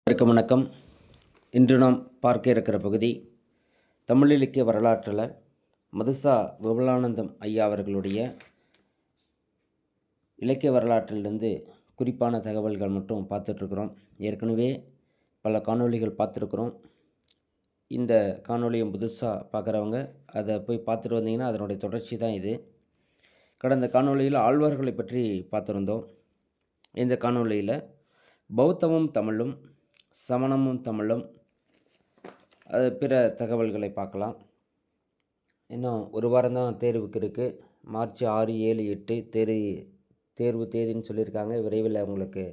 வணக்கம். இன்று நாம் பார்க்க இருக்கிற பகுதி தமிழ் இலக்கிய வரலாற்றில் மதுசா விமலானந்தம் ஐயா அவர்களுடைய இலக்கிய வரலாற்றிலிருந்து குறிப்பான தகவல்கள் மட்டும் பார்த்துட்ருக்குறோம். ஏற்கனவே பல காணொளிகள் பார்த்துருக்குறோம். இந்த காணொளியை புதுசாக பார்க்குறவங்க அதை போய் பார்த்துட்டு வந்தீங்கன்னா அதனுடைய தொடர்ச்சி தான் இது. கடந்த காணொளியில் ஆழ்வார்களை பற்றி பார்த்துருந்தோம். இந்த காணொளியில் பௌத்தமும் தமிழும், சமணமும் தமிழும், அது பிற தகவல்களை பார்க்கலாம். இன்னும் ஒரு வாரம் தான் தேர்வுக்கு இருக்குது. மார்ச் 6, 7, 8 தேர்வு தேதின்னு சொல்லியிருக்காங்க. விரைவில் அவங்களுக்கு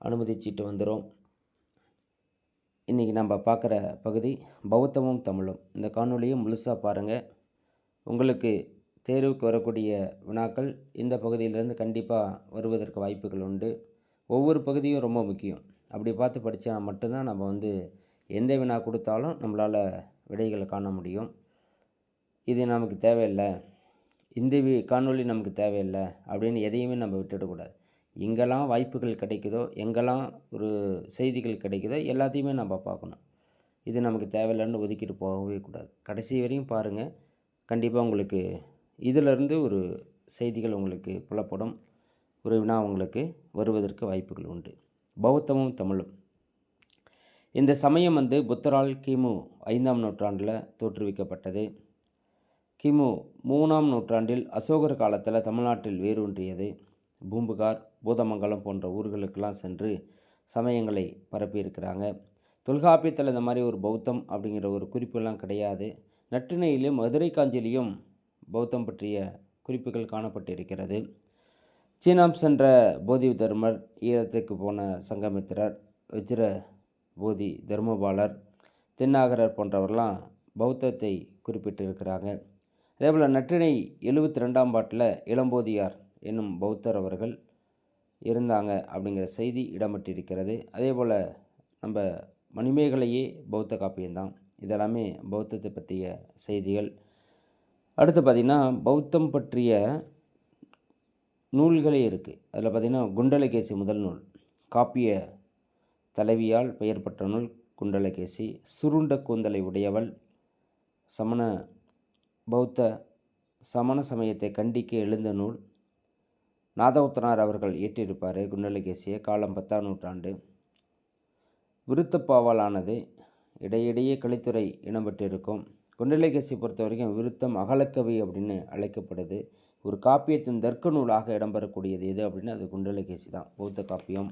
அனுமதி சீட்டு வந்துடும். இன்றைக்கி நம்ம பார்க்குற பகுதி பௌத்தமும் தமிழும். இந்த காணொலியை முழுசாக பாருங்கள். உங்களுக்கு தேர்வுக்கு வரக்கூடிய வினாக்கள் இந்த பகுதியிலேருந்து கண்டிப்பாக வருவதற்கு வாய்ப்புகள் உண்டு. ஒவ்வொரு பகுதியும் ரொம்ப முக்கியம். அப்படி பார்த்து படித்தா மட்டும்தான் நம்ம எந்த வினா கொடுத்தாலும் நம்மளால் விடைகளை காண முடியும். இது நமக்கு தேவையில்லை, இந்த காணொளி நமக்கு தேவையில்லை அப்படின்னு எதையுமே நம்ம விட்டுடக்கூடாது. எங்கெல்லாம் வாய்ப்புகள் கிடைக்குதோ, எங்கெல்லாம் ஒரு செய்திகள் கிடைக்குதோ எல்லாத்தையுமே நம்ம பார்க்கணும். இது நமக்கு தேவையில்லைன்னு ஒதுக்கிட்டு போகவே கூடாது. கடைசி வரையும் பாருங்கள். கண்டிப்பாக உங்களுக்கு இதிலிருந்து ஒரு செய்திகள் உங்களுக்கு புலப்படும். ஒரு வினா உங்களுக்கு வருவதற்கு வாய்ப்புகள் உண்டு. பௌத்தமும் தமிழும். இந்த சமயம் புத்தரால் கிமு 5ஆம் நூற்றாண்டில் தோற்றுவிக்கப்பட்டது. கிமு 3ஆம் நூற்றாண்டில் அசோகர் காலத்தில் தமிழ்நாட்டில் வேரூன்றியது. பூம்புகார், பூதமங்கலம் போன்ற ஊர்களுக்கெல்லாம் சென்று சமயங்களை பரப்பியிருக்கிறாங்க. தொல்காப்பியத்தில் இந்த மாதிரி ஒரு பௌத்தம் அப்படிங்கிற ஒரு குறிப்பெல்லாம் கிடையாது. நற்றிணையிலும் மதுரை காஞ்சிலையும் பௌத்தம் பற்றிய குறிப்புகள் காணப்பட்டிருக்கிறது. சீனாம் சென்ற போதி தர்மர், ஈழத்துக்கு போன சங்கமித்திரர், வஜ்ர போதி தர்மபாலர், தென்னாகரர் போன்றவரெல்லாம் பௌத்தத்தை குறிப்பிட்டிருக்கிறாங்க. அதேபோல் நற்றிணை 72ஆம் பாட்டில் இளம்போதியார் என்னும் பௌத்தர் அவர்கள் இருந்தாங்க அப்படிங்கிற செய்தி இடம்பெற்றிருக்கிறது. அதேபோல் நம்ம மணிமேகலையே பௌத்த காப்பியம்தான். இதெல்லாமே பௌத்தத்தை பற்றிய செய்திகள். அடுத்து பார்த்திங்கன்னா பௌத்தம் பற்றிய நூல்களே இருக்குது. அதில் பார்த்திங்கன்னா குண்டலகேசி முதல் நூல். காப்பிய தலைவியால் பெயர் பெற்ற நூல் குண்டலகேசி. சுருண்ட கூந்தலை உடையவள். பௌத்த சமண சமயத்தை கண்டிக்க எழுந்த நூல். நாதவுத்தனார் அவர்கள் இயற்றியிருப்பார் குண்டலகேசியை. காலம் 10ஆம் நூற்றாண்டு. விருத்தப்பாவாலானது. இடையிடையே கலித்துறை இடம்பெற்றிருக்கும். குண்டலகேசி பொறுத்த வரைக்கும் விருத்தம் அகலக்கவி அப்படின்னு அழைக்கப்படுது. ஒரு காப்பியத்தின் தர்க்க நூலாக இடம்பெறக்கூடியது எது அப்படின்னா அது குண்டலகேசி தான், பௌத்த காப்பியம்.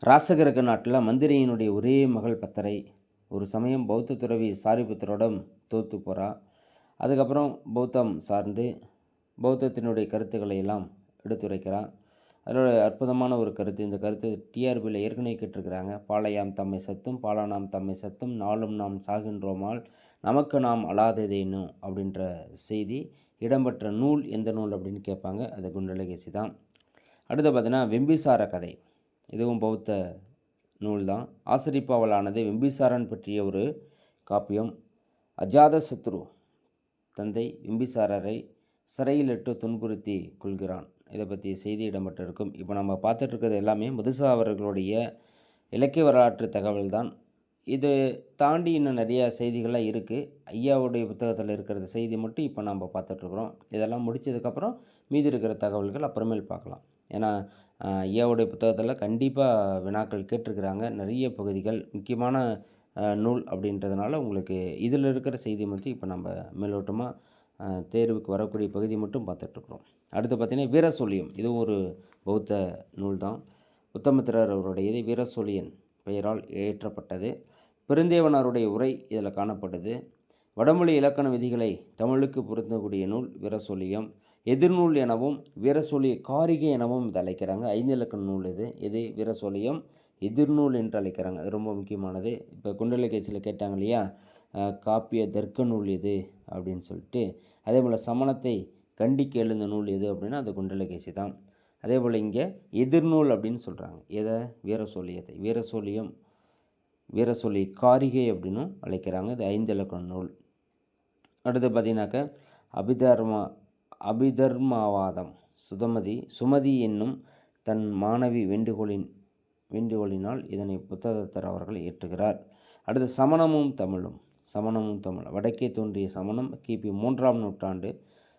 ராசகிரக நாட்டில் மந்திரியினுடைய ஒரே மகள் பத்தரை ஒரு சமயம் பௌத்த துறவி சாரிபுத்தரோடும் தோத்து போகிறா. அதுக்கப்புறம் பௌத்தம் சார்ந்து பௌத்தத்தினுடைய கருத்துக்களை எல்லாம் எடுத்துரைக்கிறான். அதோட அற்புதமான ஒரு கருத்து. இந்த கருத்து டிஆர்பியில் ஏற்கனவே கேட்டிருக்கிறாங்க. பாளையாம் தம்மை சத்தும் பாலானாம் தம்மை சத்தும் நாளும் நாம் சாகின்றோமால் நமக்கு நாம் அழாததேனும் அப்படின்ற செய்தி இடம்பெற்ற நூல் எந்த நூல் அப்படின்னு கேட்பாங்க. அது குண்டலகேசி தான். அடுத்து பார்த்தீங்கன்னா வெம்பிசார கதை. இதுவும் பௌத்த நூல் தான். ஆசிரிப்பாவலானது வெம்பிசாரன் பற்றிய ஒரு காப்பியம். அஜாத சத்ரு தந்தை வெம்பிசாரரை சிறையிலிட்டு துன்புறுத்தி கொள்கிறான். இதை பற்றி செய்தி இடம்பெற்றிருக்கும். இப்போ நம்ம பார்த்துட்ருக்கிறது எல்லாமே மதுசா அவர்களுடைய இலக்கிய வரலாற்று தகவல் தான். இது தாண்டி இன்னும் நிறைய செய்திகள்லாம் இருக்குது. ஐயாவுடைய புத்தகத்தில் இருக்கிற செய்தி மட்டும் இப்போ நம்ம பார்த்துட்ருக்குறோம். இதெல்லாம் முடித்ததுக்கப்புறம் மீதி இருக்கிற தகவல்கள் அப்புறமேல் பார்க்கலாம். ஏன்னா ஐயாவுடைய புத்தகத்தில் கண்டிப்பாக வினாக்கள் கேட்டிருக்கிறாங்க. நிறைய பகுதிகள் முக்கியமான நூல் அப்படின்றதுனால உங்களுக்கு இதில் இருக்கிற செய்தி மட்டும் இப்போ நம்ம மேலோட்டமாக தேர்வுக்கு வரக்கூடிய பகுதி மட்டும் பார்த்துட்ருக்குறோம். அடுத்து பார்த்திங்கன்னா வீரசோழியம். இதுவும் ஒரு பௌத்த நூல் தான். உத்தமத்திரர் அவருடையது வீரசோழியன் பெயரால் இயற்றப்பட்டது. பெருந்தேவனாருடைய உரை இதில் காணப்படுது. வடமொழி இலக்கண விதிகளை தமிழுக்கு பொருந்தக்கூடிய நூல் வீரசோழியம். எதிர்நூல் எனவும் வீரசோழிய காரிகை எனவும் இதை அழைக்கிறாங்க. 5 இலக்கண நூல் இது வீரசோழியம். எதிர்நூல் என்று அழைக்கிறாங்க. அது ரொம்ப முக்கியமானது. இப்போ குண்டலகேசியில் கேட்டாங்க இல்லையா, காப்பிய தர்க்க நூல் எது அப்படின்னு சொல்லிட்டு. அதே போல் சமணத்தை கண்டிக்க எழுந்த நூல் எது அப்படின்னா அது குண்டலகேசி தான். அதே போல் இங்கே எதிர்நூல் அப்படின்னு சொல்கிறாங்க. எதை? வீரசோழியத்தை. வீரசோழி காரிகை அப்படின்னும் அழைக்கிறாங்க. இது 5 இலக்கண நூல். அடுத்து பார்த்தீங்கன்னாக்க அபிதர்மவாதம். சுமதி என்னும் தன் மாணவி வேண்டுகோளின் வேண்டுகோளினால் இதனை புத்தகத்தர் அவர்கள் இயற்றுகிறார். அடுத்து சமணமும் தமிழும். சமணமும் தமிழ் வடக்கே தோன்றிய சமணம் கிபி 3ஆம் நூற்றாண்டு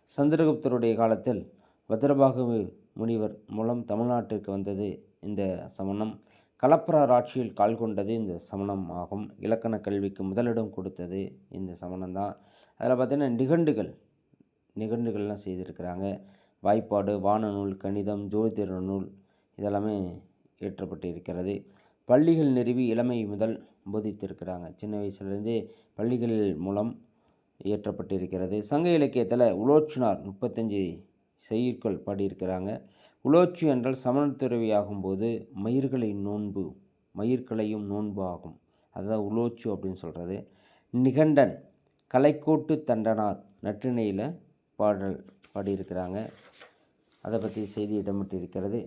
சந்திரகுப்தருடைய காலத்தில் பத்ரபாகு முனிவர் மூலம் தமிழ்நாட்டிற்கு வந்தது இந்த சமணம். களப்பிரர் ஆட்சியில் கால் கொண்டது இந்த சமணம் ஆகும். இலக்கண கல்விக்கு முதலிடம் கொடுத்தது இந்த சமணம் தான். அதில் பார்த்திங்கன்னா நிகண்டுகள்லாம் செய்திருக்கிறாங்க. வாய்ப்பாடு, வானநூல், கணிதம், ஜோதிட நூல் இதெல்லாமே இயற்றப்பட்டு இருக்கிறது. பள்ளிகள் நிறுவி இளமை முதல் போதித்திருக்கிறாங்க. சின்ன வயசுலேருந்தே பள்ளிகள் மூலம் இயற்றப்பட்டிருக்கிறது. சங்க இலக்கியத்தில் உலோச்சுனார் 35 செய்யுட்கள் பாடியிருக்கிறாங்க. உலோச்சு என்றால் சமணத்துறவி ஆகும்போது மயிர்களையும் நோன்பு ஆகும். அதுதான் உலோச்சு அப்படின்னு சொல்கிறது. நிகண்டன் கலைக்கோட்டு தண்டனார் நற்றிணையில் பாடல் பாடியிருக்கிறாங்க. அதை பற்றி செய்தி இடம்பெற்றிருக்கிறது.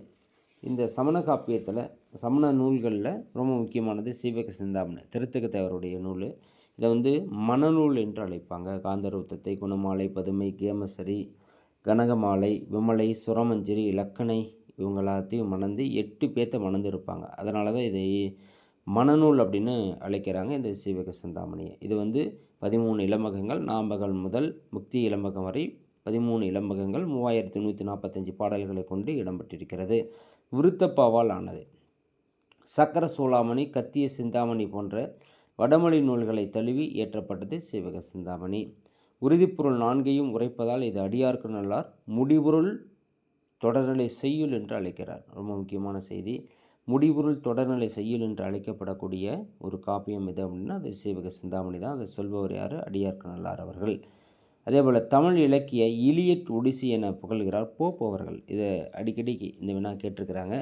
இந்த சமண காப்பியத்தில் சமண நூல்களில் ரொம்ப முக்கியமானது சீவக சிந்தாமணி, திருத்தக்க தேவருடைய நூல். இதை மணநூல் என்று அழைப்பாங்க. காந்தரூத்தத்தை, குணமாலை, பதுமை, கேமசரி, கனகமாலை, விமலை, சுரமஞ்சரி, இலக்கணை இவங்களாத்தையும் மணந்து 8 பேர்த்த மணந்துருப்பாங்க. அதனால தான் இதை மணநூல் அப்படின்னு அழைக்கிறாங்க இந்த சீவக சிந்தாமணியை. இது 13 இலம்பகங்கள், நாம்பகல் முதல் முக்தி இலம்பகம் வரை 13 இலம்பகங்கள் 3145 பாடல்களை கொண்டு இடம்பெற்றிருக்கிறது. விருத்தப்பாவால் ஆனது. சக்கர சூளாமணி, கத்திய சிந்தாமணி போன்ற வடமொழி நூல்களை தழுவி இயற்றப்பட்டது சீவக சிந்தாமணி. உறுதிப்பொருள் 4ஐயும் உரைப்பதால் இது அடியார்க்கு நல்லார் முடிபொருள் தொடர்நிலை செய்யுள் என்று அழைக்கிறார். ரொம்ப முக்கியமான செய்தி. முடிபொருள் தொடர்நிலை செய்யுள் என்று அழைக்கப்படக்கூடிய ஒரு காப்பியம் எது அப்படின்னா அது சீவக சிந்தாமணி தான். அதை சொல்பவர் யார்? அடியார்க்கு நல்லார் அவர்கள். அதேபோல் தமிழ் இலக்கிய இலியட் ஒடிசி என புகழ்கிறார் போப் அவர்கள். இதை அடிக்கடிக்கு இந்த வினா கேட்டிருக்கிறாங்க.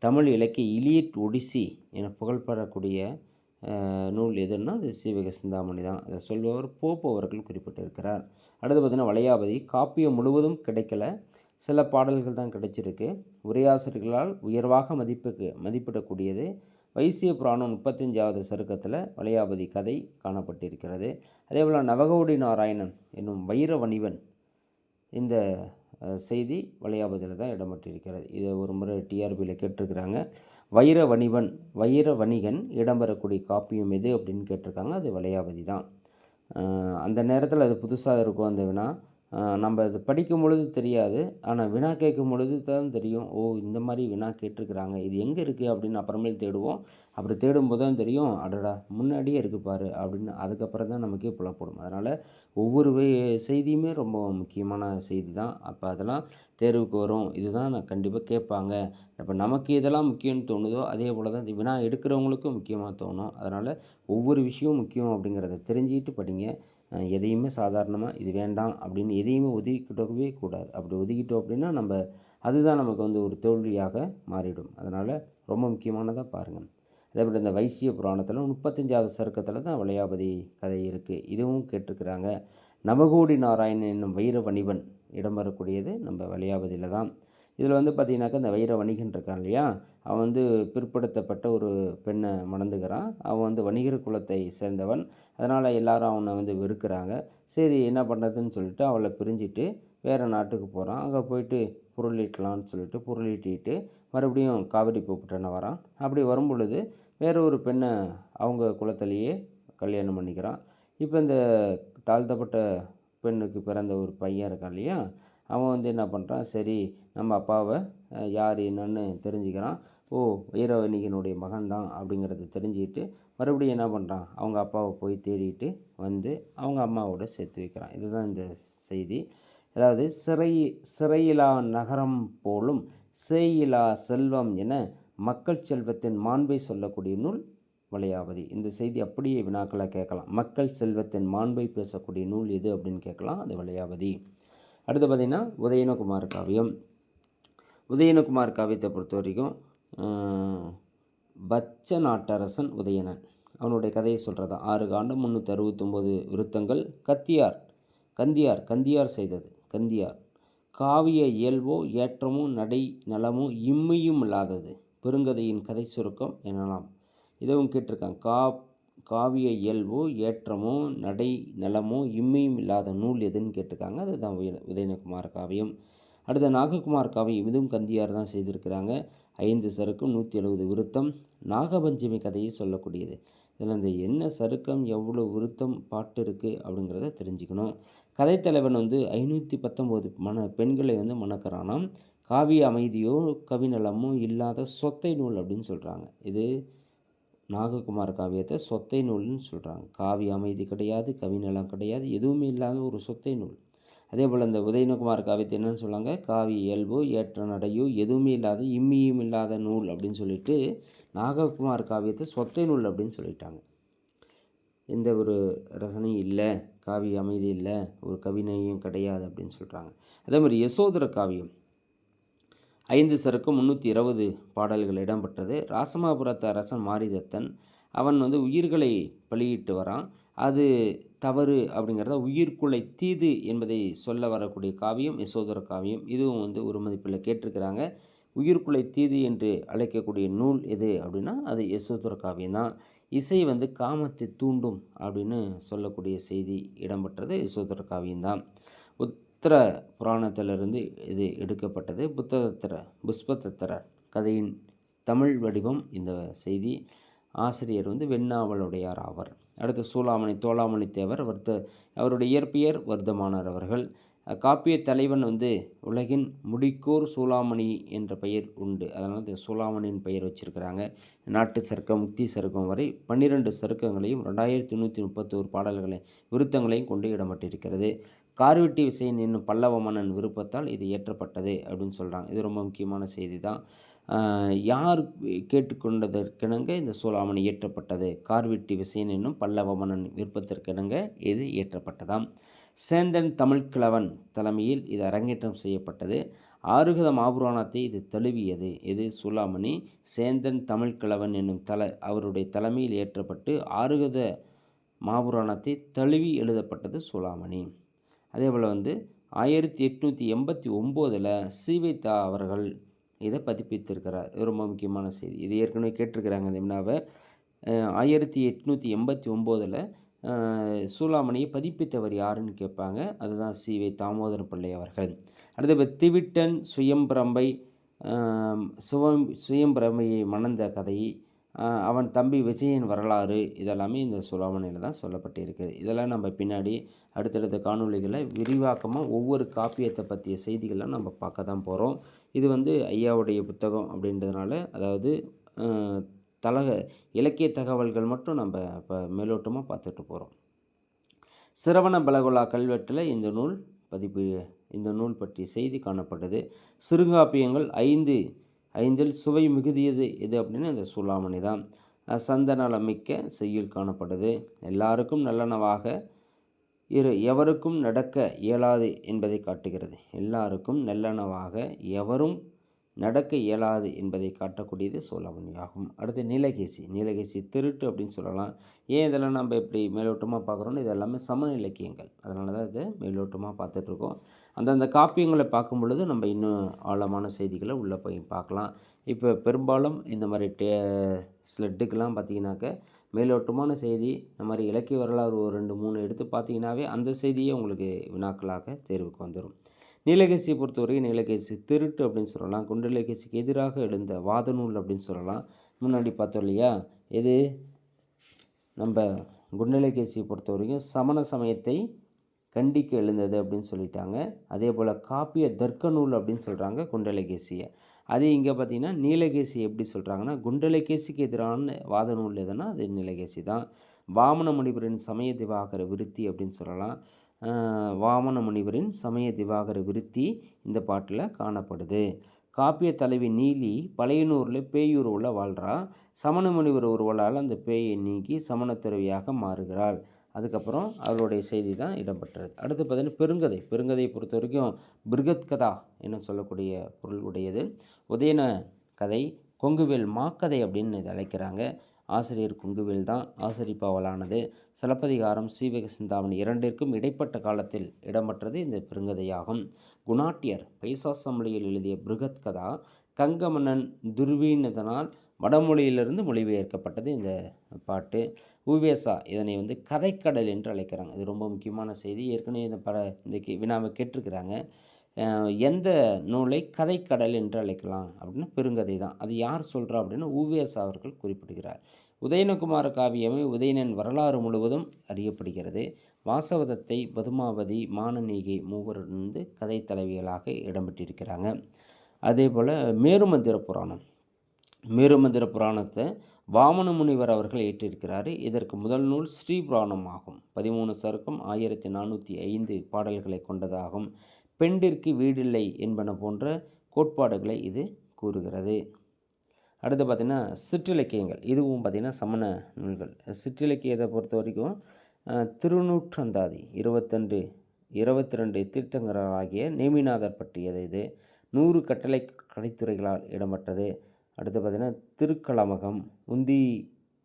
தமிழ் இலக்கிய இலியட் ஒடிசி என புகழ்பெறக்கூடிய நூல் எதுன்னா அது சீவக சிந்தாமணி தான். அதை சொல்பவர் போப் அவர்கள் குறிப்பிட்டிருக்கிறார். அடுத்து பார்த்திங்கன்னா வளையாபதி. காப்பியம் முழுவதும் கிடைக்கல, சில பாடல்கள் தான் கிடைச்சிருக்கு. உரையாசிரியர்களால் உயர்வாக மதிப்பிடக்கூடியது. வைசிய புராணம் 35வது சருக்கத்தில் வளையாபதி கதை காணப்பட்டிருக்கிறது. அதேபோல் நவகோடி நாராயணன் என்னும் வைரவணிவன் இந்த செய்தி வளையாபதியில் தான் இடம்பெற்றிருக்கிறது. இதை ஒரு முறை டிஆர்பியில் கேட்டிருக்கிறாங்க. வைரவணிகன் இடம்பெறக்கூடிய காப்பியம் எது அப்படின்னு கேட்டிருக்காங்க. அது வளையாபதி தான். அந்த நேரத்தில் அது புதுசாக இருக்கும் அந்த வினா. நம்ம அது படிக்கும் பொழுது தெரியாது, ஆனால் வினா கேட்கும் பொழுது தான் தெரியும். ஓ, இந்த மாதிரி வினா கேட்டிருக்கிறாங்க, இது எங்கே இருக்குது அப்படின்னு அப்புறமேல் தேடுவோம். அப்படி தேடும்போது தான் தெரியும், அடடா முன்னாடியே இருக்குது பாரு அப்படின்னு. அதுக்கப்புறம் தான் நமக்கே புலப்படும். அதனால் ஒவ்வொரு செய்தியுமே ரொம்ப முக்கியமான செய்தி தான். அப்போ அதெல்லாம் தேர்வுக்கு வரும், இதுதான் நான் கண்டிப்பாக கேட்பாங்க. இப்போ நமக்கு இதெல்லாம் முக்கியம்னு தோணுதோ அதே போல் தான் இந்த வினா எடுக்கிறவங்களுக்கும் முக்கியமாக தோணும். அதனால் ஒவ்வொரு விஷயமும் முக்கியம் அப்படிங்கிறத தெரிஞ்சுக்கிட்டு படிங்க. எதையுமே சாதாரணமாக இது வேண்டாம் அப்படின்னு எதையுமே ஒதுக்கிட்டவே கூடாது. அப்படி ஒதுக்கிட்டோம் அப்படின்னா அதுதான் நமக்கு ஒரு தோல்வியாக மாறிடும். அதனால் ரொம்ப முக்கியமானதாக பாருங்கள். அதேபோல் இந்த வைசிய புராணத்தில் 35வது சருக்கத்தில் தான் வளையாபதி கதை இருக்குது. இதுவும் கேட்டிருக்கிறாங்க. நவகோடி நாராயணன் என்னும் வைரவணிவன் இடம்பெறக்கூடியது நம்ம வளையாபதியில் தான். இதில் பார்த்திங்கனாக்கா இந்த வைர வணிகன் இருக்கான் இல்லையா, அவன் பிற்படுத்தப்பட்ட ஒரு பெண்ணை மணந்துக்கிறான். அவன் வணிகர் குலத்தை சேர்ந்தவன். அதனால் எல்லாரும் அவனை வெறுக்கிறாங்க. சரி என்ன பண்ணுறதுன்னு சொல்லிட்டு அவளை பிரிஞ்சுட்டு வேறு நாட்டுக்கு போகிறான். அங்கே போயிட்டு பொருளீட்டலான்னு சொல்லிட்டு பொருளீட்டிட்டு மறுபடியும் காவிரி பூப்பட்டனை வரான். அப்படி வரும் பொழுது வேறு ஒரு பெண்ணை அவங்க குலத்திலேயே கல்யாணம் பண்ணிக்கிறான். இப்போ இந்த தாழ்த்தப்பட்ட பெண்ணுக்கு பிறந்த ஒரு பையன் இருக்கான் இல்லையா, அவன் என்ன பண்ணுறான், சரி நம்ம அப்பாவை யார் என்னன்னு தெரிஞ்சுக்கிறான். ஓ, வைரவணிகனுடைய மகன்தான் அப்படிங்கிறத தெரிஞ்சுக்கிட்டு மறுபடியும் என்ன பண்ணுறான், அவங்க அப்பாவை போய் தேடிட்டு அவங்க அம்மாவோட சேர்த்து வைக்கிறான். இதுதான் இந்த செய்தி. அதாவது சிறையிலா நகரம் போலும் சேயிலா செல்வம் என மக்கள் செல்வத்தின் மாண்பை சொல்லக்கூடிய நூல் வளையாபதி. இந்த செய்தி அப்படியே வினாக்களாக கேட்கலாம். மக்கள் செல்வத்தின் மாண்பை பேசக்கூடிய நூல் எது அப்படின்னு கேட்கலாம். அது வளையாபதி. அடுத்து பார்த்திங்கன்னா உதயனகுமார் காவியம். உதயனகுமார் காவியத்தை பொறுத்த வரைக்கும் பச்ச நாட்டரசன் உதயணன் அவனுடைய கதையை சொல்கிறது. 6 காண்டம் 369 விருத்தங்கள். கந்தியார் செய்தது. காவிய இயல்போ ஏற்றமோ நடை நலமோ இம்மையும் இல்லாதது பெருங்கதையின் கதை சுருக்கம் எனலாம். இதுவும் கேட்டிருக்காங்க. காவிய இயல்போ ஏற்றமோ நடை நலமோ இம்மையும் இல்லாத நூல் எதுன்னு கேட்டிருக்காங்க. அதுதான் உதயனகுமார காவியம். அடுத்த நாககுமார் காவியம் இதுவும் கந்தியார் தான் செய்திருக்கிறாங்க. 5 சருக்கம் 170 விருத்தம். நாகபஞ்சமி கதையை சொல்லக்கூடியது. இதில் இந்த என்ன சருக்கம் எவ்வளோ விருத்தம் பாட்டு இருக்குது அப்படிங்கிறத தெரிஞ்சுக்கணும். கதைத்தலைவன் 519 பெண்களை மணக்கிறானாம். காவிய அமைதியோ கவிநலமோ இல்லாத சொத்தை நூல் அப்படின்னு சொல்கிறாங்க. இது நாககுமார் காவியத்தை சொத்தை நூல்னு சொல்கிறாங்க. காவிய அமைதி கிடையாது, கவிநலம் கிடையாது, எதுவுமே இல்லாத ஒரு சொத்தை நூல். அதே போல் இந்த உதயகுமார் காவியத்தை என்னென்னு சொன்னாங்க, காவிய இயல்போ ஏற்ற நடையோ எதுவுமே இல்லாத இம்மியும் இல்லாத நூல் அப்படின்னு சொல்லிட்டு நாககுமார் காவியத்தை சொத்தை நூல் அப்படின்னு சொல்லிட்டாங்க. எந்த ஒரு ரசனையும் இல்லை, காவிய அமைதி இல்லை, ஒரு கவிநயம் கிடையாது அப்படின்னு சொல்கிறாங்க. அதே மாதிரி யசோதர காவியம் 5 சருக்கம் 320 பாடல்கள் இடம்பெற்றது. ராசமாபுரத்து அரசன் மாரிதத்தன் அவன் உயிர்களை பலியிட்டு வரான். அது தவறு அப்படிங்கிறத உயிர்க்குலை தீது என்பதை சொல்ல வரக்கூடிய காவியம் யசோதர காவியம். இதுவும் ஒரு மதிப்பில் கேட்டிருக்கிறாங்க. உயிர்க்குலை தீது என்று அழைக்கக்கூடிய நூல் எது அப்படின்னா அது யசோதர காவியம் தான். இசை காமத்தை தூண்டும் அப்படின்னு சொல்லக்கூடிய செய்தி இடம்பெற்றது யசோதர காவியம்தான். உத்தர புராணத்திலிருந்து இது எடுக்கப்பட்டது. புஷ்பதத்திர கதையின் தமிழ் வடிவம் இந்த செய்தி. ஆசிரியர் வெண்ணாவலுடையார் ஆவர். அடுத்து சூளாமணி தோளாமணி தேவர் அவருடைய இயற்பெயர் வர்த்தமானர் அவர்கள். காப்பிய தலைவன் உலகின் முடிக்கோர் சூளாமணி என்ற பெயர் உண்டு. அதனால் இந்த சூளாமணியின் பெயர் வச்சிருக்கிறாங்க. நாட்டு சருக்கம் முக்தி சருக்கம் வரை 12 சருக்கங்களையும் 2131 பாடல்களை விருத்தங்களையும் கொண்டு இடம்பெற்றிருக்கிறது. கார்வெட்டி விசயன் என்னும் பல்லவ மன்னன் விருப்பத்தால் இது இயற்றப்பட்டது அப்படின்னு சொல்கிறாங்க. இது ரொம்ப முக்கியமான செய்தி தான். யார் கேட்டுக்கொண்டதற்கிணங்க இந்த சூளாமணி இயற்றப்பட்டது? கார்வெட்டி விசயன் என்னும் பல்லவ மன்னன் விருப்பத்திற்கிணங்க இது இயற்றப்பட்டதாம். சேந்தன் தமிழ்கிழவன் தலைமையில் இது அரங்கேற்றம் செய்யப்பட்டது. ஆறுகத மாபுராணத்தை இது தழுவியது. இது சூளாமணி சேந்தன் தமிழ்கிழவன் என்னும் அவருடைய தலைமையில் இயற்றப்பட்டு ஆறுகத மாபுராணத்தை தழுவி எழுதப்பட்டது சூளாமணி. அதே போல் 1889 சீவைத்தா அவர்கள் இதை பதிப்பித்திருக்கிறார். இது ரொம்ப முக்கியமான செய்தி. இது ஏற்கனவே கேட்டிருக்கிறாங்க. இந்த வினாவை 1889 சூளாமணியை பதிப்பித்தவர் யாருன்னு கேட்பாங்க. அதுதான் சீவை தாமோதரம் பிள்ளை அவர்கள். அடுத்த திவிட்டன் சுயம்பிரமையை மணந்த கதை, அவன் தம்பி விஜயன் வரலாறு இதெல்லாமே இந்த சூளாமணியில் தான் சொல்லப்பட்டிருக்குது. இதெல்லாம் நம்ம பின்னாடி அடுத்தடுத்த காணொளிகளை விரிவாக்கமாக ஒவ்வொரு காப்பியத்தை பற்றிய செய்திகள்லாம் நம்ம பார்க்க தான் போகிறோம். இது ஐயாவுடைய புத்தகம் அப்படின்றதுனால, அதாவது இலக்கிய தகவல்கள் மட்டும் நம்ம இப்போ மேலோட்டமாக பார்த்துட்டு போகிறோம். சிரவண பலகொலா கல்வெட்டில் இந்த நூல் பற்றிய செய்தி காணப்பட்டது. சிறுகாப்பியங்கள் 5இல் சுவை மிகுதியது எது அப்படின்னா இந்த சூளாமணி தான். சந்தநலம் மிக்க செய்யுள் காணப்படுது. எல்லாருக்கும் நல்லனவாக எவருக்கும் நடக்க இயலாது என்பதை காட்டுகிறது. எல்லாருக்கும் நல்லனவாக எவரும் நடக்க இயலாது என்பதை காட்டக்கூடியது சூளாமணி ஆகும். அடுத்து நீலகேசி திருட்டு அப்படின்னு சொல்லலாம். ஏன் இதெல்லாம் நம்ம இப்படி மேலோட்டமாக பார்க்குறோன்னு, இது எல்லாமே சமண இலக்கியங்கள். அதனால தான் இதை மேலோட்டமாக பார்த்துட்ருக்கோம். அந்தந்த காப்பியங்களை பார்க்கும் பொழுது நம்ம இன்னும் ஆழமான செய்திகளை உள்ளே போய் பார்க்கலாம். இப்போ பெரும்பாலும் இந்த மாதிரி ஸ்லெட்டுக்கெலாம் பார்த்திங்கனாக்க மேலோட்டமான செய்தி, இந்த மாதிரி இலக்கிய வரலாறு ஒரு 2-3 எடுத்து பார்த்திங்கனாவே அந்த செய்தியே உங்களுக்கு வினாக்களாக தேர்வுக்கு வந்துடும். நீலகேசியை பொறுத்தவரைக்கும் நீலகேசி திருட்டு அப்படின்னு சொல்லலாம். குண்டலகேசிக்கு எதிராக எழுந்த வாத நூல் அப்படின்னு சொல்லலாம். முன்னாடி பார்த்தோம் இல்லையா, இது நம்ம குண்டலகேசியை பொறுத்த வரைக்கும் சமண சமயத்தை கண்டிக்க எழுந்தது அப்படின்னு சொல்லிட்டாங்க. அதே போல் காப்பிய தர்க்க நூல் அப்படின்னு சொல்கிறாங்க குண்டலகேசியை. அதே இங்கே பார்த்திங்கன்னா நீலகேசி எப்படி சொல்கிறாங்கன்னா, குண்டலகேசிக்கு எதிரான வாத நூல் எதுனா அது நீலகேசி தான். வாமன முனிவரின் சமய திவாகர விருத்தி அப்படின்னு சொல்லலாம். வாமன முனிவரின் சமய திவாகர விருத்தி இந்த பாட்டில் காணப்படுது. காப்பிய தலைவி நீலி பழையனூரில் பேயூர் வாழ்கிறா. சமண முனிவர் ஒருவளால் அந்த பேயை நீக்கி சமணத்துறவியாக மாறுகிறாள். அதுக்கப்புறம் அவருடைய செய்தி தான் இடம்பெற்றது. அடுத்து பார்த்திங்கன்னா பெருங்கதையை பொறுத்த வரைக்கும் பிருகத்கதா என்ன சொல்லக்கூடிய பொருள் உடையது. உதயன கதை, கொங்குவேல் மாக்கதை அப்படின்னு இதை அழைக்கிறாங்க. ஆசிரியர் கொங்குவேல் தான் ஆசிரிப்பாவலானது. சிலப்பதிகாரம் சீவக சிந்தாமணி இரண்டிற்கும் இடைப்பட்ட காலத்தில் இடம்பெற்றது இந்த பெருங்கதையாகும். குணாட்டியர் பைசாசமொழியில் எழுதிய பிருகத்கதா கங்க மன்னன் துர்வீனதனால் வடமொழியிலிருந்து மொழிபெயர்க்கப்பட்டது இந்த பாட்டு. உவேசா இதனை கதைக்கடல் என்று அழைக்கிறாங்க. இது ரொம்ப முக்கியமான செய்தி. ஏற்கனவே இந்த வினாவை கேட்டிருக்கிறாங்க. எந்த நூலை கதைக்கடல் என்று அழைக்கலாம் அப்படின்னா பெருங்கதை தான். அது யார் சொல்கிறா அப்படின்னா உவேசா அவர்கள் குறிப்பிடுகிறார். உதயனகுமார காவியமே உதயணன் வரலாறு முழுவதும் அறியப்படுகிறது. வாசவதத்தை, பதுமாவதி, மானனீகை மூவர் கதை தலைவிகளாக இடம்பெற்றிருக்கிறாங்க. அதே போல் மேருமந்திர புராணம், மேருமந்திர புராணத்தை வாமன முனிவர் அவர்கள் ஏற்றிருக்கிறார். இதற்கு முதல் நூல் ஸ்ரீபுராணம் ஆகும். 13 சருக்கம் 1405 பாடல்களை கொண்டதாகும். பெண்டிற்கு வீடில்லை என்பன போன்ற கோட்பாடுகளை இது கூறுகிறது. அடுத்து பார்த்திங்கன்னா சிற்றிலக்கியங்கள், இதுவும் பார்த்திங்கன்னா சமண நூல்கள். சிற்றிலக்கியத்தை பொறுத்த வரைக்கும் திருநூற்றந்தாதி 22 தீர்த்தங்கராகிய நேமிநாதர் பற்றியது இது. 100 கட்டளை கடைத்துறைகளால் இடம்பெற்றது. அடுத்து பார்த்திங்கன்னா திருக்கலமகம்,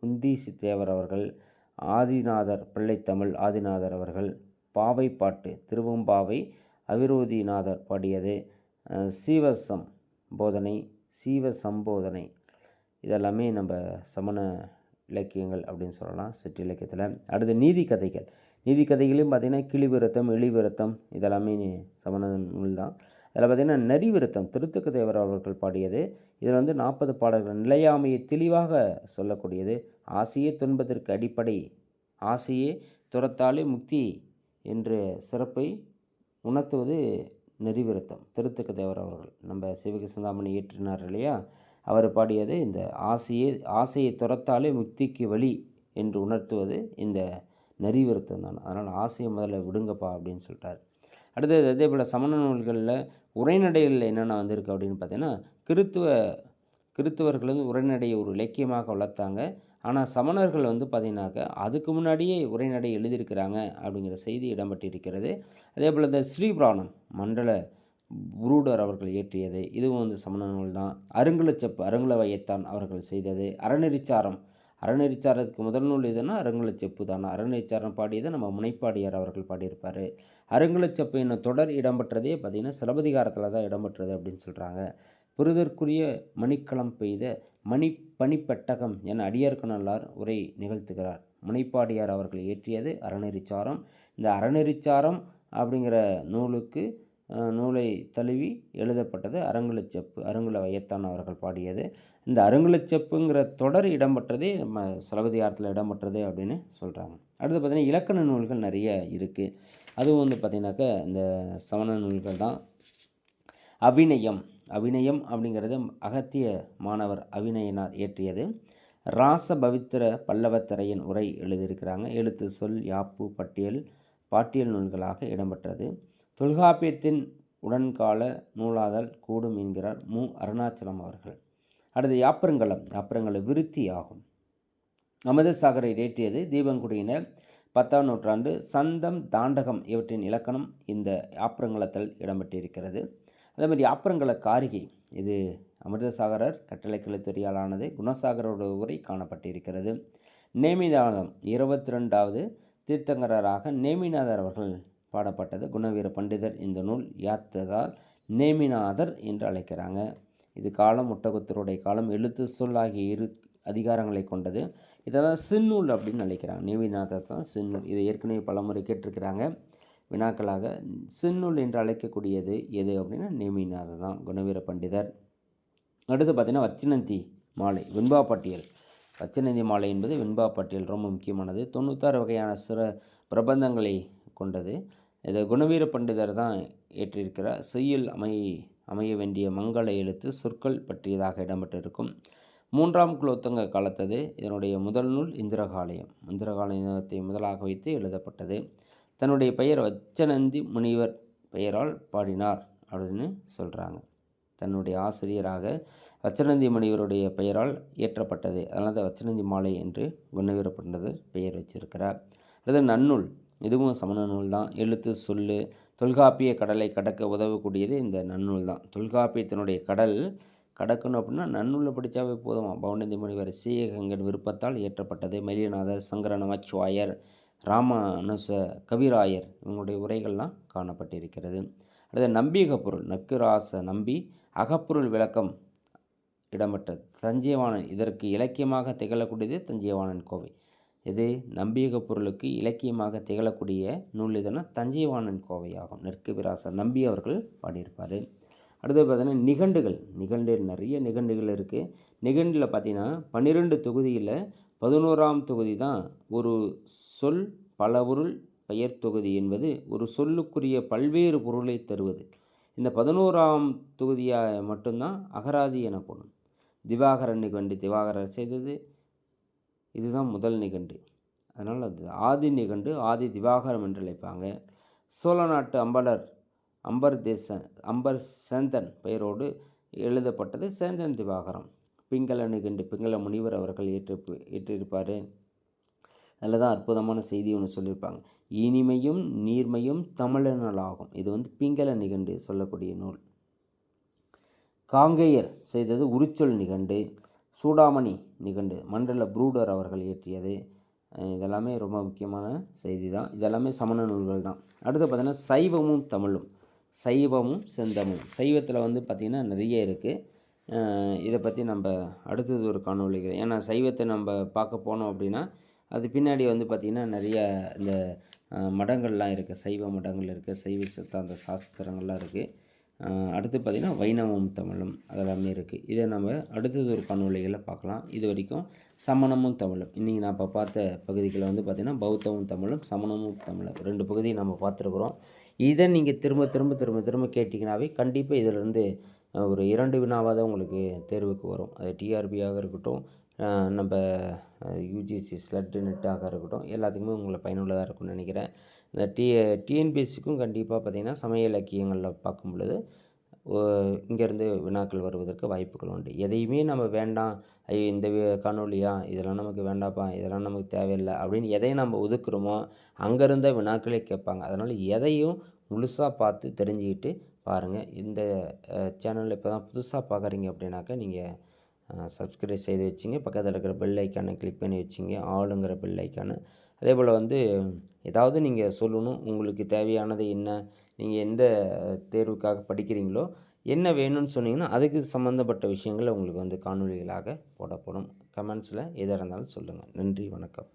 உந்தீசித்தேவர் அவர்கள், ஆதிநாதர் பிள்ளைத்தமிழ் ஆதிநாதர் அவர்கள், பாவைப்பாட்டு திருவம்பாவை அவிரோதிநாதர் பாடியது, சீவசம்போதனை இதெல்லாமே நம்ம சமண இலக்கியங்கள் அப்படின்னு சொல்லலாம் சிற்றிலக்கியத்தில். அடுத்து நீதி கதைகளையும் பார்த்திங்கன்னா கிளிவிருத்தம், எளிவிருத்தம் இதெல்லாமே சமண நூல் தான். அதில் பார்த்திங்கன்னா நரிவிருத்தம் திருத்துக்க தேவர் அவர்கள் பாடியது. இதில் 40 பாடல்கள் நிலையாமையை தெளிவாக சொல்லக்கூடியது. ஆசையே துன்பத்திற்கு அடிப்படை, ஆசையே துரத்தாலே முக்தி என்ற சிறப்பை உணர்த்துவது நெறிவிருத்தம் திருத்துக்க தேவர் அவர்கள். நம்ம சிவக சிந்தாமணி ஏற்றினார் இல்லையா, அவர் பாடியது இந்த ஆசையை துரத்தாலே முக்திக்கு வழி என்று உணர்த்துவது இந்த நெறிவிருத்தம் தான். அதனால் ஆசையை முதல்ல விடுங்கப்பா அப்படின்னு சொல்லிட்டார். அடுத்தது அதே போல் சமண நூல்களில் உரைநடைகளில் என்னென்ன வந்திருக்கு அப்படின்னு பார்த்தீங்கன்னா கிறித்துவர்கள் உரைநடையை ஒரு இலக்கியமாக வளர்த்தாங்க. ஆனால் சமணர்கள் பார்த்திங்கனாக்கா அதுக்கு முன்னாடியே உரைநடை எழுதியிருக்கிறாங்க அப்படிங்கிற செய்தி இடம்பெற்றிருக்கிறது. அதே போல் இந்த ஸ்ரீபுராணம் மண்டல புரூடர் அவர்கள் இயற்றியது, இதுவும் சமண நூல் தான். அருங்குலச்செப்பு அருங்குலவையத்தான் அவர்கள் செய்தது. அறநெறிச்சாரத்துக்கு முதல் நூல் எதுனா அருங்குலச்செப்பு தானே. அறநெறிச்சாரம் பாடியதை நம்ம முனைப்பாடியார் அவர்கள் பாடியிருப்பார். அருங்குலச்செப்பு என்னும் தொடர் இடம்பெற்றதே பார்த்திங்கன்னா சிலப்பதிகாரத்தில் தான் இடம்பெற்றது அப்படின்னு சொல்கிறாங்க. புரிதற்குரிய மணிக்களம் பெய்த பனிப்பெட்டகம் என அடியார்க்கநல்லார் உரை நிகழ்த்துகிறார். முனைப்பாடியார் அவர்கள் இயற்றியது அறநெறிச்சாரம். இந்த அறநெறிச்சாரம் அப்படிங்கிற நூலை தழுவி எழுதப்பட்டது அருங்குலச்செப்பு, அருங்குல வையத்தான் அவர்கள் பாடியது. இந்த அருங்குலச்செப்புங்கிற தொடர் இடம்பெற்றதே நம்ம சிலப்பதிகாரத்தில் இடம்பெற்றது அப்படின்னு சொல்கிறாங்க. அடுத்து பார்த்திங்கன்னா இலக்கண நூல்கள் நிறைய இருக்குது. அதுவும் பார்த்திங்கனாக்கா இந்த சமண நூல்கள் தான். அபிநயம் அப்படிங்கிறது அகத்திய மாணவர் அபிநயனார் இயற்றியது. ராசபவித்திர பல்லவத்திரையன் உரை எழுதியிருக்கிறாங்க. எழுத்து, சொல், யாப்பு, பாட்டியல் நூல்களாக இடம்பெற்றது. தொல்காப்பியத்தின் உடன்கால நூலாதல் கூடும் என்கிறார் மு. அருணாச்சலம் அவர்கள். அடுத்து யாப்பருங்கல விருத்தி ஆகும். அமிர்தசாகரை இயற்றியது தீபங்குடியினர். 10ஆம் நூற்றாண்டு. சந்தம், தாண்டகம் இவற்றின் இலக்கணம் இந்த யாப்பருங்கலத்தில் இடம்பெற்றிருக்கிறது. அதே மாதிரி யாப்பருங்கல காரிகை, இது அமிர்தசாகரர் கட்டளை கிளைத்துறையாலானது. குணசாகரோட உரை காணப்பட்டிருக்கிறது. நேமிநாதம் 22வது தீர்த்தங்கராக நேமிநாதர் அவர்கள் பாடப்பட்டது. குணவீர பண்டிதர் இந்த நூல் யாத்ததால் நேமிநாதர் என்று அழைக்கிறாங்க. இது காலம் ஒட்டகத்தருடைய காலம். எழுத்து, சொல் ஆகிய 2 அதிகாரங்களை கொண்டது. இதை தான் சின்னூல் அப்படின்னு அழைக்கிறாங்க. நேமிநாதர் தான் சின்னூல். இதை ஏற்கனவே பலமுறை கேட்டிருக்கிறாங்க வினாக்களாக. சின்னூல் என்று அழைக்கக்கூடியது எது அப்படின்னா நேமிநாதர் தான், குணவீர பண்டிதர். அடுத்து பார்த்திங்கன்னா வச்சினந்தி மாலை, வெண்பா பட்டியல். வச்சினந்தி மாலை என்பது வெண்பா பட்டியல் ரொம்ப முக்கியமானது. 96 வகையான பிரபந்தங்களை கொண்டது. இதை குணவீர பண்டிதர் தான் ஏற்றிருக்கிறார். செய்யுள் அமைய வேண்டிய மங்கள எழுத்து சொற்கள் பற்றியதாக இடம்பெற்றிருக்கும். 3ஆம் குலோத்துங்க காலத்தது. இதனுடைய முதல் நூல் இந்திரகாலயத்தை முதலாக வைத்து எழுதப்பட்டது. தன்னுடைய பெயர் வச்சனந்தி முனிவர் பெயரால் பாடினார் அப்படின்னு சொல்கிறாங்க. தன்னுடைய ஆசிரியராக வச்சனந்தி முனிவருடைய பெயரால் இயற்றப்பட்டது. அதனால் தான் வச்சனந்தி மாலை என்று குணவீர பண்டிதர் பெயர் வச்சிருக்கிறார். அது நன்னூல், இதுவும் சமண நூல் தான். எழுத்து, சொல்லு, தொல்காப்பிய கடலை கடக்க உதவக்கூடியது இந்த நன்னூல் தான். தொல்காப்பியத்தினுடைய கடல் கடக்கணும் அப்படின்னா நன்னூலில் படித்தாவே போதுமா. பவுண்டந்தி முனிவர் சீகங்கன் விருப்பத்தால் இயற்றப்பட்டது. மயிலநாதர், சங்கர நமச்சிவாயர், ராமானுச கவிராயர் இவங்களுடைய உரைகள்லாம் காணப்பட்டிருக்கிறது. அடுத்து நம்பியகப்பொருள், நக்குராச நம்பி அகப்பொருள் விளக்கம் இடம்பெற்றது. தஞ்சைவாணன், இதற்கு இலக்கியமாக திகழக்கூடியது தஞ்சைவாணன் கோவை. இது நம்பியக பொருளுக்கு இலக்கியமாக திகழக்கூடிய நூல் எதுனா தஞ்சைவாணன் கோவையாகும். நெற்கு விராசர் நம்பி அவர்கள் பாடியிருப்பார். அடுத்து பார்த்தீங்கன்னா நிகண்டு நிறைய நிகண்டுகள் இருக்குது. நிகண்டில் பார்த்தீங்கன்னா 12 தொகுதியில் 11ஆம் தொகுதி தான் ஒரு சொல் பலபொருள் பெயர் தொகுதி என்பது ஒரு சொல்லுக்குரிய பல்வேறு பொருளை தருவது. இந்த 11ஆம் தொகுதியாக மட்டும்தான் அகராதி எனப்படும். திவாகரன் நிகண்டு திவாகரர் செய்தது, இதுதான் முதல் நிகண்டு. அதனால் அது ஆதி நிகண்டு, ஆதி திவாகரம் என்று அழைப்பாங்க. சோழ நாட்டு அம்பர் சேந்தன் பெயரோடு எழுதப்பட்டது சேந்தன் திவாகரம். பிங்கள நிகண்டு பிங்கள முனிவர் அவர்கள் ஏற்றிருப்பார். அதில் தான் அற்புதமான செய்தி ஒன்று சொல்லியிருப்பாங்க. இனிமையும் நீர்மையும் தமிழனலாகும். இது பிங்கள நிகண்டு சொல்லக்கூடிய நூல். காங்கேயர் செய்தது உரிச்சொல் நிகண்டு. சூடாமணி நிகண்டு மண்டல புரூடர் அவர்கள் இயற்றியது. இதெல்லாமே ரொம்ப முக்கியமான செய்தி தான். இதெல்லாமே சமண நூல்கள் தான். அடுத்து பார்த்திங்கன்னா சைவமும் தமிழும், சைவமும் செந்தமும். சைவத்தில் பார்த்திங்கன்னா நிறைய இருக்குது. இதை பற்றி நம்ம அடுத்தது ஒரு காணொளிகள், ஏன்னா சைவத்தை நம்ம பார்க்க போனோம் அப்படின்னா அது பின்னாடி பார்த்திங்கன்னா நிறைய இந்த மடங்கள்லாம் இருக்குது. சைவ மடங்கள் இருக்குது, சைவ சித்தாந்த சாஸ்திரங்கள்லாம் இருக்குது. அடுத்து பார்த்திங்கன்னா வைணவமும் தமிழும் அதெல்லாமே இருக்குது. இதை நம்ம அடுத்தது ஒரு காணொளிகளை பார்க்கலாம். இது வரைக்கும் சமணமும் தமிழும். இன்றைக்கி நான் இப்போ பார்த்த பகுதிகளை பார்த்திங்கன்னா பௌத்தமும் தமிழும், சமணமும் தமிழும் 2 பகுதியை நம்ம பார்த்துருக்குறோம். இதை நீங்கள் திரும்ப திரும்ப திரும்ப திரும்ப கேட்டிங்கனாவே கண்டிப்பாக இதிலிருந்து ஒரு 2 வினாவாக உங்களுக்கு தேர்வுக்கு வரும். அது டிஆர்பியாக இருக்கட்டும், நம்ம யூஜிசி ஸ்லட் நெட்டாக இருக்கட்டும், எல்லாத்துக்குமே உங்களை பயனுள்ளதாக இருக்கும்னு நினைக்கிறேன். இந்த டிஎன்பிஎஸ்சிக்கும் கண்டிப்பாக பார்த்திங்கன்னா சமய இலக்கியங்களில் பார்க்கும் பொழுது இங்கேருந்து வினாக்கள் வருவதற்கு வாய்ப்புகள் உண்டு. எதையுமே நம்ம வேண்டாம், ஐயோ இந்த காணொலியா இதெல்லாம் நமக்கு வேண்டாப்பா, இதெல்லாம் நமக்கு தேவையில்லை அப்படின்னு எதையும் நம்ம ஒதுக்குறோமோ அங்கேருந்த வினாக்களே கேட்பாங்க. அதனால் எதையும் முழுசாக பார்த்து தெரிஞ்சுக்கிட்டு பாருங்கள். இந்த சேனலில் இப்போ தான் புதுசாக பார்க்குறீங்க அப்படின்னாக்கா நீங்கள் சப்ஸ்கிரைப் செய்து வச்சிங்க. பக்கத்தில் இருக்கிற பெல் ஐக்கானை கிளிக் பண்ணி வச்சிங்க, ஆளுங்கிற பெல் ஐக்கானை. அதே போல் ஏதாவது நீங்கள் சொல்லணும், உங்களுக்கு தேவையானது என்ன, நீங்கள் எந்த தேர்வுக்காக படிக்கிறீங்களோ என்ன வேணும்னு சொன்னீங்கன்னா அதுக்கு சம்மந்தப்பட்ட விஷயங்களை உங்களுக்கு காணொளிகளாக போடப்படும். கமெண்ட்ஸில் எதாக இருந்தாலும் சொல்லுங்கள். நன்றி, வணக்கம்.